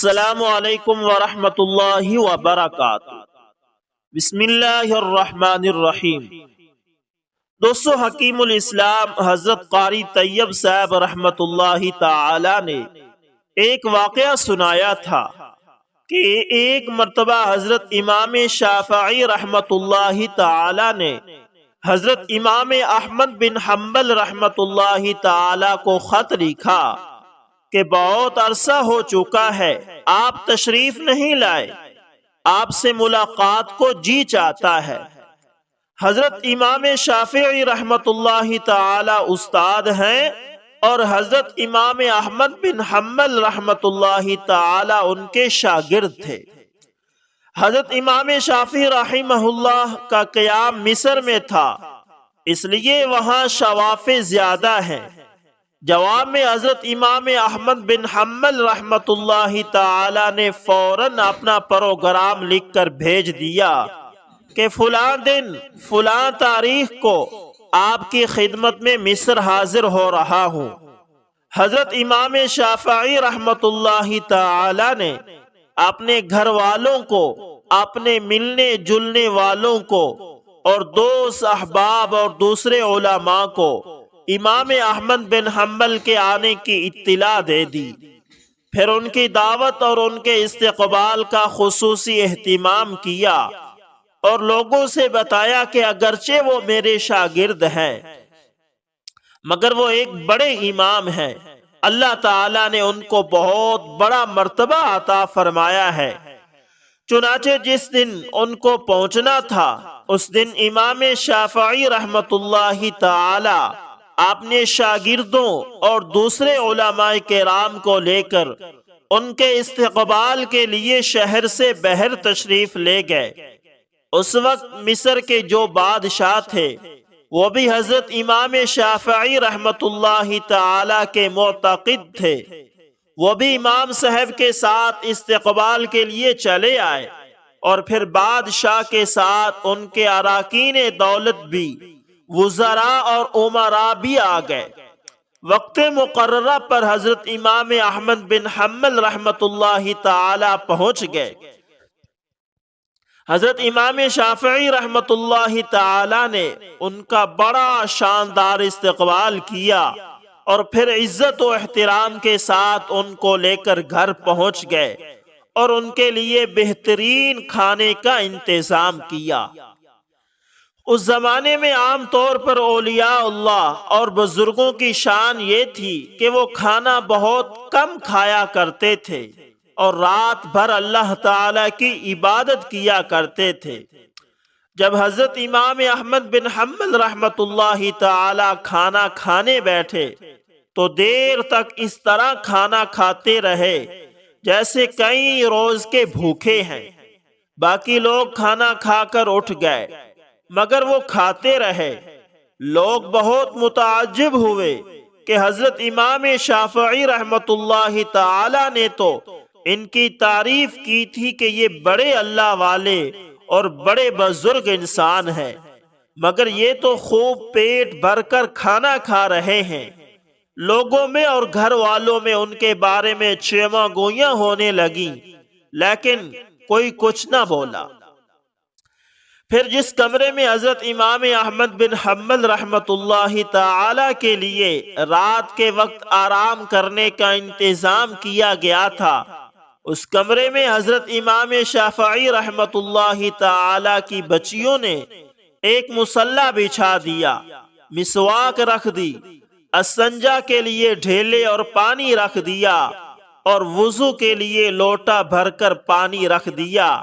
السلام علیکم ورحمۃ اللہ وبرکاتہ۔ بسم اللہ الرحمن الرحیم۔ دوستو، حکیم الاسلام حضرت قاری طیب صاحب رحمۃ اللہ تعالی نے ایک واقعہ سنایا تھا کہ ایک مرتبہ حضرت امام شافعی رحمۃ اللہ تعالی نے حضرت امام احمد بن حنبل رحمۃ اللہ تعالی کو خط لکھا کہ بہت عرصہ ہو چکا ہے، آپ تشریف نہیں لائے، آپ سے ملاقات کو جی چاہتا ہے۔ حضرت امام شافعی رحمت اللہ تعالی استاد ہیں اور حضرت امام احمد بن حنبل رحمت اللہ تعالی ان کے شاگرد تھے۔ حضرت امام شافعی رحمہ اللہ کا قیام مصر میں تھا، اس لیے وہاں شوافع زیادہ ہیں۔ جواب میں حضرت امام احمد بن حنبل رحمت اللہ تعالی نے فوراً اپنا پروگرام لکھ کر بھیج دیا کہ فلاں دن فلاں تاریخ کو آپ کی خدمت میں مصر حاضر ہو رہا ہوں۔ حضرت امام شافعی رحمت اللہ تعالی نے اپنے گھر والوں کو، اپنے ملنے جلنے والوں کو اور دوست احباب اور دوسرے علماء کو امام احمد بن حنبل کے آنے کی اطلاع دے دی۔ پھر ان کی دعوت اور ان کے استقبال کا خصوصی اہتمام کیا اور لوگوں سے بتایا کہ اگرچہ وہ میرے شاگرد ہیں مگر وہ ایک بڑے امام ہیں، اللہ تعالیٰ نے ان کو بہت بڑا مرتبہ عطا فرمایا ہے۔ چنانچہ جس دن ان کو پہنچنا تھا اس دن امام شافعی رحمت اللہ تعالی اپنے شاگردوں اور دوسرے علماء کرام کو لے کر ان کے استقبال کے لیے شہر سے بحر تشریف لے گئے۔ اس وقت مصر کے جو بادشاہ تھے وہ بھی حضرت امام شافعی رحمت اللہ تعالی کے معتقد تھے، وہ بھی امام صاحب کے ساتھ استقبال کے لیے چلے آئے اور پھر بادشاہ کے ساتھ ان کے اراکین دولت بھی، وزراء اور امراء بھی آ گئے۔ وقت مقررہ پر حضرت امام احمد بن حنبل رحمت اللہ تعالی پہنچ گئے۔ حضرت امام شافعی رحمت اللہ تعالی نے ان کا بڑا شاندار استقبال کیا اور پھر عزت و احترام کے ساتھ ان کو لے کر گھر پہنچ گئے اور ان کے لیے بہترین کھانے کا انتظام کیا۔ اس زمانے میں عام طور پر اولیاء اللہ اور بزرگوں کی شان یہ تھی کہ وہ کھانا بہت کم کھایا کرتے تھے اور رات بھر اللہ تعالی کی عبادت کیا کرتے تھے۔ جب حضرت امام احمد بن حنبل رحمت اللہ تعالی کھانا کھانے بیٹھے تو دیر تک اس طرح کھانا کھاتے رہے جیسے کئی روز کے بھوکے ہیں۔ باقی لوگ کھانا کھا کر اٹھ گئے مگر وہ کھاتے رہے۔ لوگ بہت متعجب ہوئے کہ حضرت امام شافعی رحمت اللہ تعالی نے تو ان کی تعریف کی تھی کہ یہ بڑے اللہ والے اور بڑے بزرگ انسان ہیں، مگر یہ تو خوب پیٹ بھر کر کھانا کھا رہے ہیں۔ لوگوں میں اور گھر والوں میں ان کے بارے میں چیمہ گوئیاں ہونے لگیں لیکن کوئی کچھ نہ بولا۔ پھر جس کمرے میں حضرت امام احمد بن حنبل رحمت اللہ تعالی کے لیے رات کے وقت آرام کرنے کا انتظام کیا گیا تھا، اس کمرے میں حضرت امام شافعی رحمت اللہ تعالی کی بچیوں نے ایک مصلی بچھا دیا، مسواک رکھ دی، استنجا کے لیے ڈھیلے اور پانی رکھ دیا اور وضو کے لیے لوٹا بھر کر پانی رکھ دیا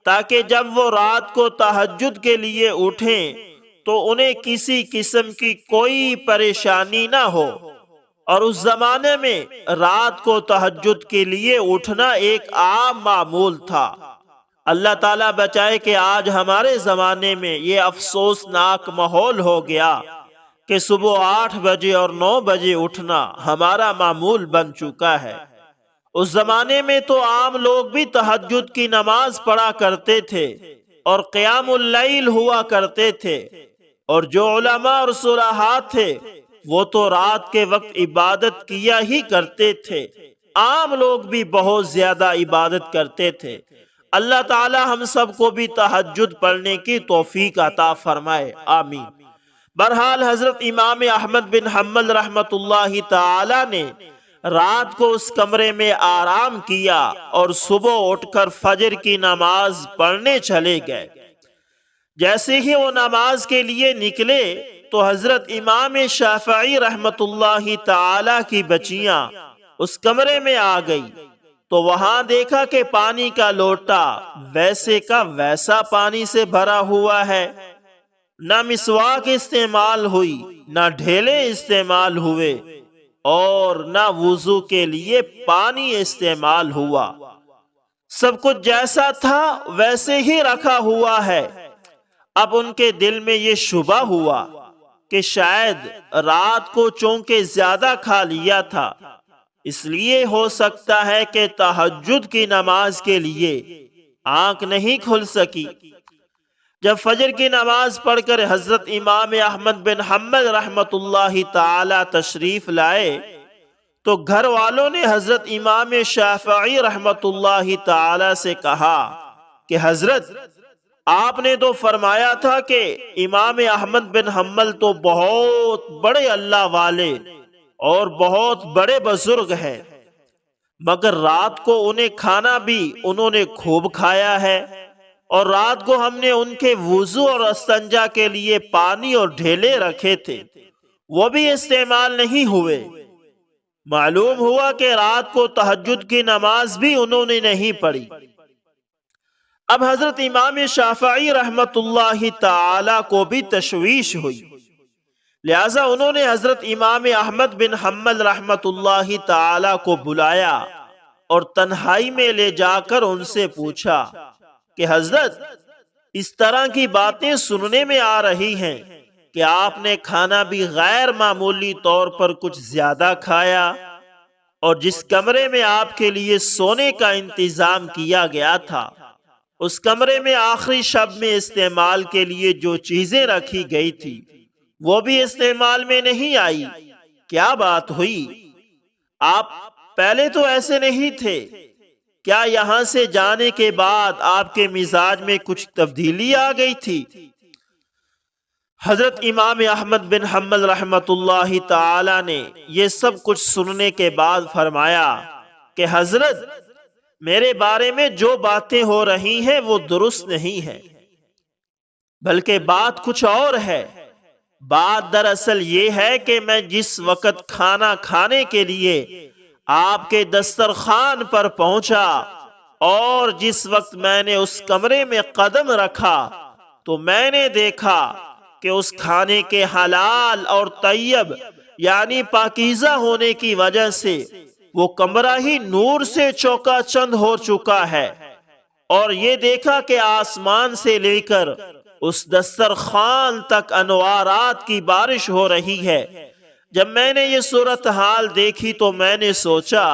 تاکہ جب وہ رات کو تہجد کے لیے اٹھیں تو انہیں کسی قسم کی کوئی پریشانی نہ ہو۔ اور اس زمانے میں رات کو تہجد کے لیے اٹھنا ایک عام معمول تھا۔ اللہ تعالیٰ بچائے کہ آج ہمارے زمانے میں یہ افسوسناک ماحول ہو گیا کہ صبح 8 بجے اور 9 بجے اٹھنا ہمارا معمول بن چکا ہے۔ اس زمانے میں تو عام لوگ بھی تہجد کی نماز پڑھا کرتے تھے اور قیام اللیل ہوا کرتے تھے، اور جو علماء اور صلحاء تھے وہ تو رات کے وقت عبادت کیا ہی کرتے تھے۔ عام لوگ بھی بہت زیادہ عبادت کرتے تھے۔ اللہ تعالی ہم سب کو بھی تہجد پڑھنے کی توفیق عطا فرمائے، آمین۔ بہرحال حضرت امام احمد بن حنبل رحمت اللہ تعالی نے رات کو اس کمرے میں آرام کیا اور صبح اٹھ کر فجر کی نماز پڑھنے چلے گئے۔ جیسے ہی وہ نماز کے لیے نکلے تو حضرت امام شافعی رحمت اللہ تعالی کی بچیاں اس کمرے میں آ گئی تو وہاں دیکھا کہ پانی کا لوٹا ویسے کا ویسا پانی سے بھرا ہوا ہے، نہ مسواک استعمال ہوئی، نہ ڈھیلے استعمال ہوئے، اور نہ وضو کے لیے پانی استعمال ہوا، سب کچھ جیسا تھا ویسے ہی رکھا ہوا ہے۔ اب ان کے دل میں یہ شبہ ہوا کہ شاید رات کو چونکہ زیادہ کھا لیا تھا، اس لیے ہو سکتا ہے کہ تہجد کی نماز کے لیے آنکھ نہیں کھل سکی۔ جب فجر کی نماز پڑھ کر حضرت امام احمد بن حنبل رحمت اللہ تعالی تشریف لائے تو گھر والوں نے حضرت امام شافعی رحمت اللہ تعالی سے کہا کہ حضرت آپ نے تو فرمایا تھا کہ امام احمد بن حنبل تو بہت بڑے اللہ والے اور بہت بڑے بزرگ ہیں، مگر رات کو انہیں کھانا بھی انہوں نے خوب کھایا ہے، اور رات کو ہم نے ان کے وضو اور استنجا کے لیے پانی اور ڈھیلے رکھے تھے، وہ بھی استعمال نہیں ہوئے۔ معلوم ہوا کہ رات کو تہجد کی نماز بھی انہوں نے نہیں پڑھی۔ اب حضرت امام شافعی رحمت اللہ تعالی کو بھی تشویش ہوئی، لہذا انہوں نے حضرت امام احمد بن حنبل رحمت اللہ تعالی کو بلایا اور تنہائی میں لے جا کر ان سے پوچھا کہ حضرت اس طرح کی باتیں سننے میں آ رہی ہیں کہ آپ نے کھانا بھی غیر معمولی طور پر کچھ زیادہ کھایا، اور جس کمرے میں آپ کے لیے سونے کا انتظام کیا گیا تھا اس کمرے میں آخری شب میں استعمال کے لیے جو چیزیں رکھی گئی تھی وہ بھی استعمال میں نہیں آئی، کیا بات ہوئی؟ آپ پہلے تو ایسے نہیں تھے، کیا یہاں سے جانے کے بعد آپ کے مزاج میں کچھ تبدیلی آ گئی تھی؟ حضرت امام احمد بن حنبل رحمت اللہ تعالی نے یہ سب کچھ سننے کے بعد فرمایا کہ حضرت میرے بارے میں جو باتیں ہو رہی ہیں وہ درست نہیں ہے، بلکہ بات کچھ اور ہے۔ بات دراصل یہ ہے کہ میں جس وقت کھانا کھانے کے لیے آپ کے دسترخوان پر پہنچا اور جس وقت میں نے اس کمرے میں قدم رکھا تو میں نے دیکھا کہ اس کھانے کے حلال اور طیب یعنی پاکیزہ ہونے کی وجہ سے وہ کمرہ ہی نور سے چوکا چند ہو چکا ہے، اور یہ دیکھا کہ آسمان سے لے کر اس دسترخوان تک انوارات کی بارش ہو رہی ہے۔ جب میں نے یہ صورتحال دیکھی تو میں نے سوچا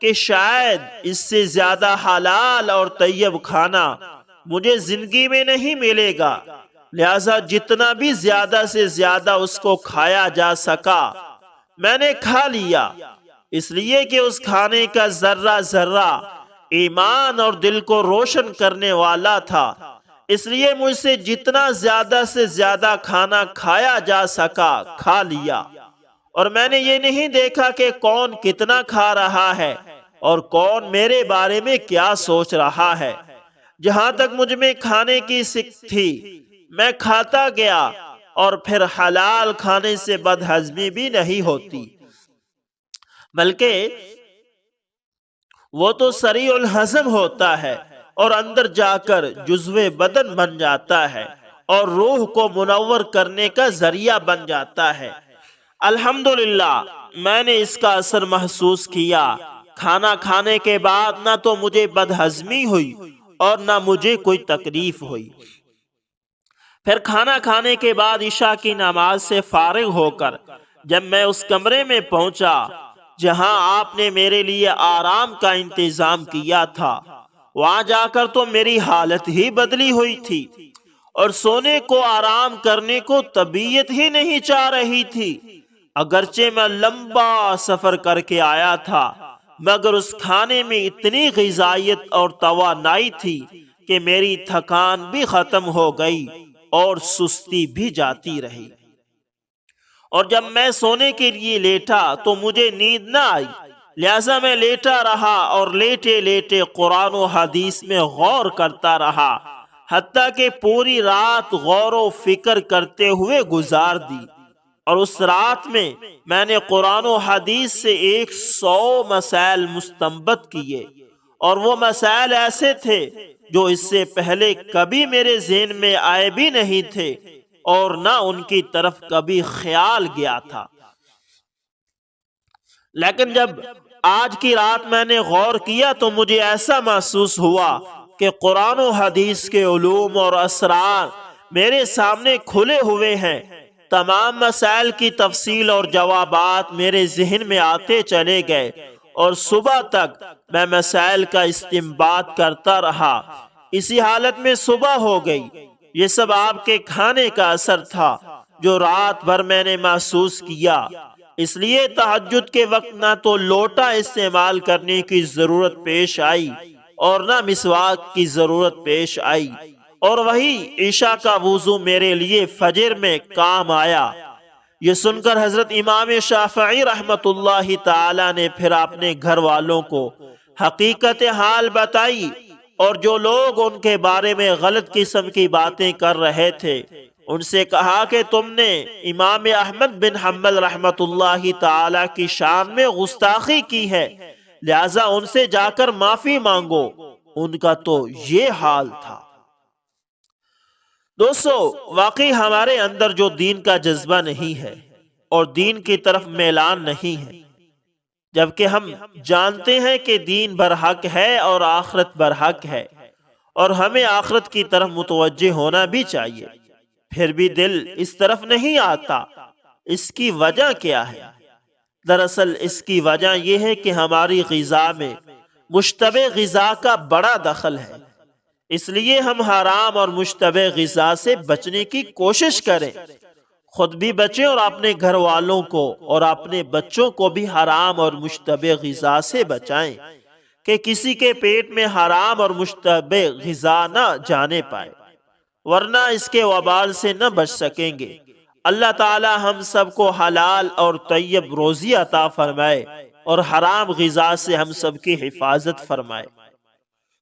کہ شاید اس سے زیادہ حلال اور طیب کھانا مجھے زندگی میں نہیں ملے گا، لہذا جتنا بھی زیادہ سے زیادہ اس کو کھایا جا سکا میں نے کھا لیا، اس لیے کہ اس کھانے کا ذرہ ذرہ ایمان اور دل کو روشن کرنے والا تھا، اس لیے مجھ سے جتنا زیادہ سے زیادہ کھانا کھایا جا سکا کھا لیا، اور میں نے یہ نہیں دیکھا کہ کون کتنا کھا رہا ہے اور کون میرے بارے میں کیا سوچ رہا ہے۔ جہاں تک مجھ میں کھانے کی سکھ تھی میں کھاتا گیا، اور پھر حلال کھانے سے بدہضمی بھی نہیں ہوتی، بلکہ وہ تو سریع الہضم ہوتا ہے اور اندر جا کر جزو بدن بن جاتا ہے اور روح کو منور کرنے کا ذریعہ بن جاتا ہے۔ الحمدللہ میں نے اس کا اثر محسوس کیا۔ کھانا کھانے کے بعد نہ تو مجھے بدہضمی ہوئی اور نہ مجھے کوئی تکلیف ہوئی۔ پھر کھانا کھانے کے بعد عشاء کی نماز سے فارغ ہو کر جب میں اس کمرے میں پہنچا جہاں آپ نے میرے لیے آرام کا انتظام کیا تھا، وہاں جا کر تو میری حالت ہی بدلی ہوئی تھی اور سونے کو آرام کرنے کو طبیعت ہی نہیں چاہ رہی تھی، اگرچہ میں لمبا سفر کر کے آیا تھا مگر اس کھانے میں اتنی غذائیت اور توانائی تھی کہ میری تھکان بھی ختم ہو گئی اور سستی بھی جاتی رہی، اور جب میں سونے کے لیے لیٹا تو مجھے نیند نہ آئی، لہذا میں لیٹا رہا اور لیٹے لیٹے قرآن و حدیث میں غور کرتا رہا، حتیٰ کہ پوری رات غور و فکر کرتے ہوئے گزار دی، اور اس رات میں نے قرآن و حدیث سے 100 مسائل مستنبط کیے، اور وہ مسائل ایسے تھے جو اس سے پہلے کبھی میرے ذہن میں آئے بھی نہیں تھے اور نہ ان کی طرف کبھی خیال گیا تھا۔ لیکن جب آج کی رات میں نے غور کیا تو مجھے ایسا محسوس ہوا کہ قرآن و حدیث کے علوم اور اسرار میرے سامنے کھلے ہوئے ہیں، تمام مسائل کی تفصیل اور جوابات میرے ذہن میں آتے چلے گئے، اور صبح تک میں مسائل کا استنباط کرتا رہا۔ اسی حالت میں صبح ہو گئی۔ یہ سب آپ کے کھانے کا اثر تھا جو رات بھر میں نے محسوس کیا، اس لیے تہجد کے وقت نہ تو لوٹا استعمال کرنے کی ضرورت پیش آئی اور نہ مسواک کی ضرورت پیش آئی، اور وہی عشاء کا وضو میرے لیے فجر میں کام آیا۔ یہ سن کر حضرت امام شافعی رحمت اللہ تعالی نے پھر اپنے گھر والوں کو حقیقت حال بتائی، اور جو لوگ ان کے بارے میں غلط قسم کی باتیں کر رہے تھے ان سے کہا کہ تم نے امام احمد بن حنبل رحمت اللہ تعالی کی شان میں گستاخی کی ہے، لہذا ان سے جا کر معافی مانگو۔ ان کا تو یہ حال تھا۔ دوستو، واقعی ہمارے اندر جو دین کا جذبہ نہیں ہے اور دین کی طرف میلان نہیں ہے، جبکہ ہم جانتے ہیں کہ دین برحق ہے اور آخرت برحق ہے، اور ہمیں آخرت کی طرف متوجہ ہونا بھی چاہیے، پھر بھی دل اس طرف نہیں آتا، اس کی وجہ کیا ہے؟ دراصل اس کی وجہ یہ ہے کہ ہماری غذا میں مشتبہ غذا کا بڑا دخل ہے، اس لیے ہم حرام اور مشتبہ غذا سے بچنے کی کوشش کریں، خود بھی بچیں اور اپنے گھر والوں کو اور اپنے بچوں کو بھی حرام اور مشتبہ غذا سے بچائیں، کہ کسی کے پیٹ میں حرام اور مشتبہ غذا نہ جانے پائے، ورنہ اس کے وبال سے نہ بچ سکیں گے۔ اللہ تعالی ہم سب کو حلال اور طیب روزی عطا فرمائے اور حرام غذا سے ہم سب کی حفاظت فرمائے۔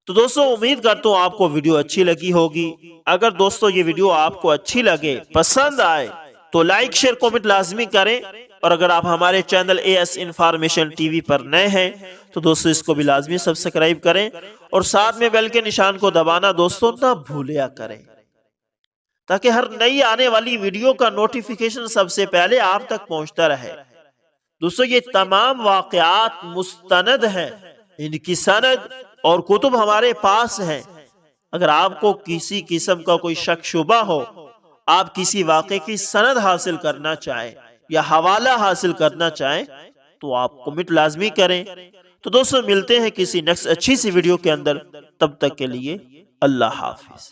تو دوستو، امید کرتا ہوں آپ کو ویڈیو اچھی لگی ہوگی۔ اگر دوستو یہ ویڈیو آپ کو اچھی لگے، پسند آئے، تو لائک شیئر کومنٹ لازمی کریں، اور اگر آپ ہمارے channel AS information T V پر نئے ہیں تو دوستو اس کو بھی لازمی سبسکرائب کریں، اور ساتھ میں بیل کے نشان کو دبانا دوستو نہ بھولیا کریں، تاکہ ہر نئی آنے والی ویڈیو کا نوٹیفیکیشن سب سے پہلے آپ تک پہنچتا رہے۔ دوستو، یہ تمام واقعات مستند ہیں، ان کی سند اور کتب ہمارے پاس ہیں۔ اگر آپ کو کسی قسم کا کوئی شک شبہ ہو، آپ کسی واقعے کی سند حاصل کرنا چاہیں یا حوالہ حاصل کرنا چاہیں، تو آپ کمنٹ لازمی کریں۔ تو دوستو، ملتے ہیں کسی نیکسٹ اچھی سی ویڈیو کے اندر، تب تک کے لیے اللہ حافظ۔